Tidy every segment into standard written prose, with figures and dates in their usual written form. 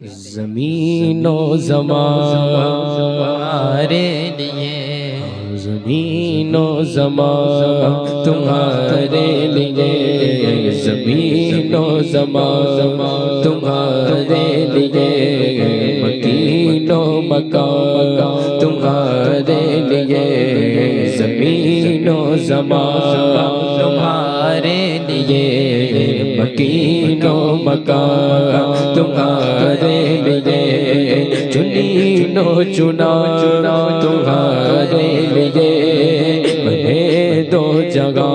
زمین و زمان تمہارے لیے، زمین و زمان تمہارے لیے، زمین و زمان تمہارے لیے، مکین و مکان تمہارے لیے، زمین و زمان تمہارے لیے، مکین و مکان تمہارے لیے، چنین و چنا تمہارے لیے، بنے دو جگہ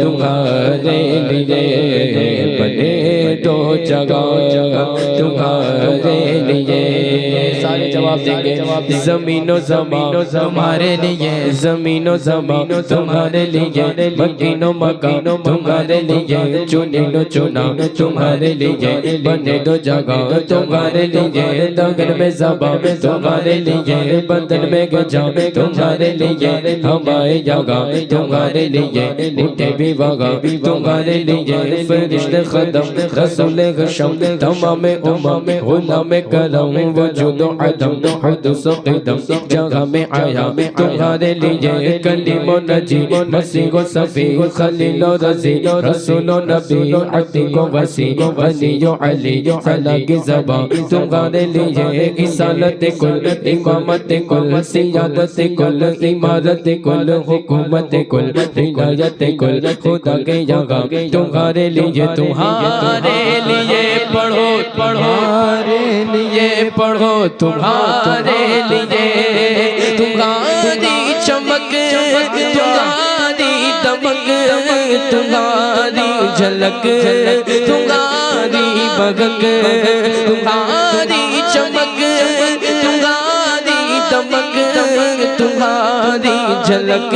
تمہارے لیے، بنے دو جگہ تمہارے لیے۔ سارے جواب دیں گے۔ زمین و زمان تمہارے لیے، زمین و زمان تمہارے لیے، مکین و مکان تمہارے لیے، چنین و چنا تمہارے لیے، بنے دو جگہ تمہارے لیے، دگن میں زباں تمہارے لیے، بدن میں گجا تمہارے لیے، ہمارے جگہ تمہارے لیے، اٹھے بھی وگا تمہارے لیے، فرشت خدم رسول غشم تمام امم غلام کرم وجود و عدم حدث و قدم جگہ میں آیا تمہارے لیے، کلیم و نجی مسیح و صفی خلیل و رضی رسول و نبی عتیق و وسیع غنی و علی صلاح کی زبان تمہارے لیے، اصالت کل امامت کل سیادت کل عمارت کل حکومت کل ولایت کل خدا کے یہاں تمہارے لیے، تمہارے لیے پڑھو تمہارے لیے پڑھو، تمہارے لیے تمہاری چمک تمہاری دمک تمہاری جھلک تمہاری بگک تمہاری چمک تمہاری دمک تمہاری جھلک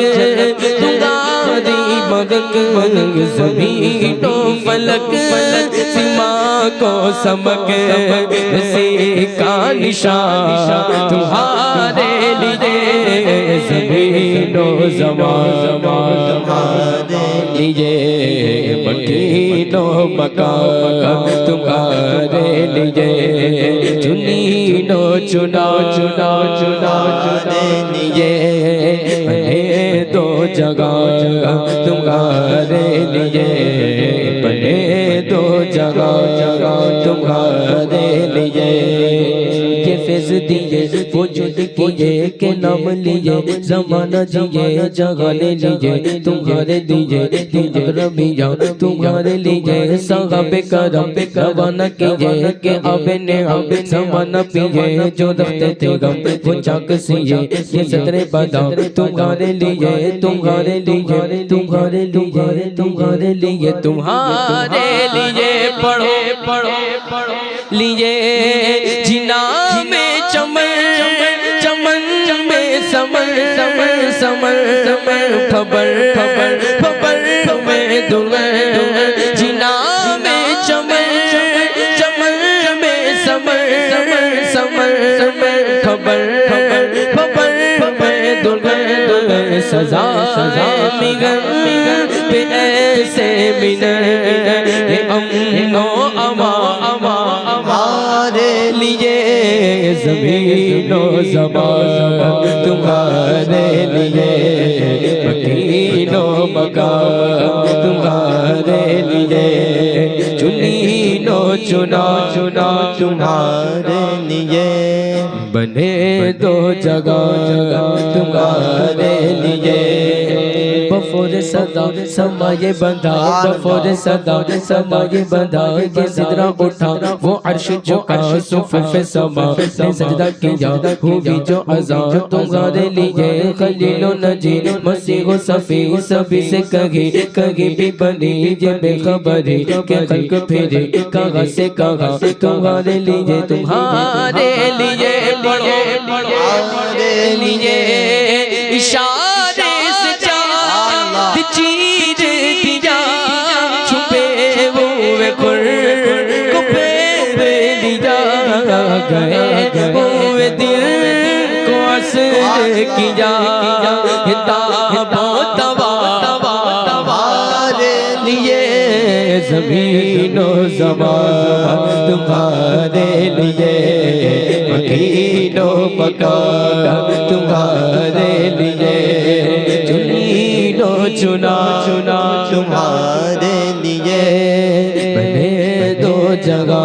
تمہاری بگک، زمین و فلک سما کو سمک اسی کا نشان تمہارے لیے، زمین و زمان تمہارے لیے، مکین و مکان تمہارے لیے، چنین و چنا تمہارے لیے، بنے دو جگہ تمہارے لیے، بنے دو جگہ تمہارے لیے، یہ فیض دیے وجود کیے کہ نام لیے، زمانہ جیے جگہ لے لیے، تمہارے لیے ربیہ تمہارے لیے، صحابہ کرم روانہ کیے کہ اب نعم زمانہ پیے، جو رکھتے تھے غم وہ چاک سیے، یہ صدر بدا تمہارے لیے، تمہارے لیے تمہارے لیے تمہارے لیے، تمہارے لیے پڑھو لیے، جنا میں چمن چمن میں سمر پھبر میں دلہن، جنا میں چمن میں سمر پھبر میں دلہن، سزا مگن پہ ایسے منن امن و امان ہمارے لیے، زمین و زمان تمہارے لیے، مکین و مکان تمہارے لیے، چنین و چنا تمہارے لیے، بنے دو جگہ تمہارے لیے، بفور صدا سمائے بندھا، بفور صدا سمائے بندھا، یہ سدرہ اٹھا وہ عرش جھکا، صفوف سما نے سجدہ کیا، ہوئی جو عزا تمہارے لیے، خلیل و نجی مسیح و صفی سبھی سے کہیں بھی بنی، یہ بے خبری کہ خلق پھیری کہاں سے کہاں تمہارے لیے، تمہارے لیے پڑھو تمہارے لیے، اشارے سے چاند چیر دیا، چھپے ہوئے قرب کو پھیر لیا، گئے ہوئے دل کو عصر کیا، تاب و تبا تمہارے لیے، زمین و زمان تمہارے لیے، مکین و مکان تمہارے لیے، چنین و چنا تمہارے لیے، بنے دو جگہ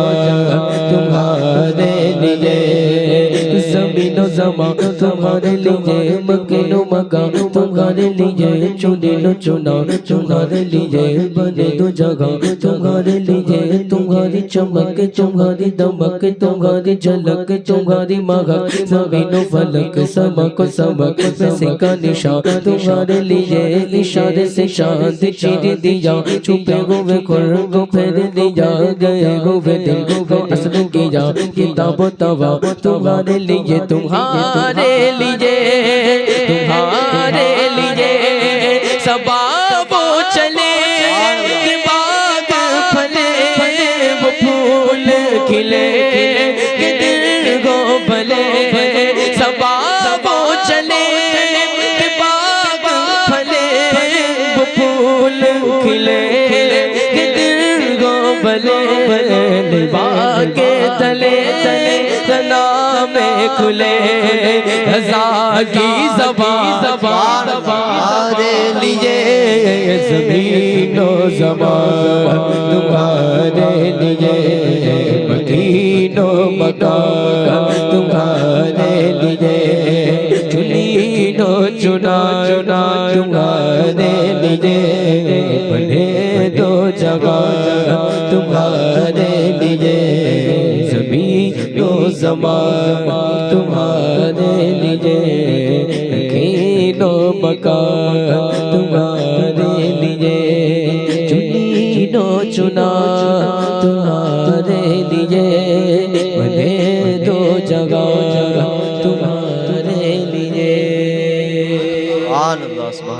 تمہارے لیے، زمین و زمان تمہارے لیے، مکین و مکان تمہارے لیے، چنین و چنا تمہارے لیے، بنے دو جگہ تمہارے لیے، تمہاری چمک تمہاری دمک تمہاری جھلک تمہاری مہک، زمین و فلک سمک سمک میں کا نشان تمہارے لیے، اشارے سے چاند چیر دیا، چھپے ہوئے خور کو پھیر دیا، گئے ہوئے دل کو اصل کیا، کتاب و طوا تمہارے لیے، تمہارے لیے، تمہارے لیے، صبا وہ چلے کہ باغ پھلے، وہ پھول کھلے کہ دل کو بھلے، صبا وہ چلے کہ باغ پھلے، وہ پھول کھلے کہ دل کو بھلے، لوا کے تلے ثنا میں کھلے، رضا کی زبان تمہارے لیے، زمین و زمان تمہارے لیے، مکین و مکان تمہارے لیے، چنین و چنا تمہارے لیے، بنے دو جگہ تمہارے لیے، زمین و زمان تمہارے لیے، مکین و مکان تمہارے لیے، چنین و چنا تمہارے لیے، بنے دو جگہ تمہارے لیے۔ سبحان اللہ، سبحان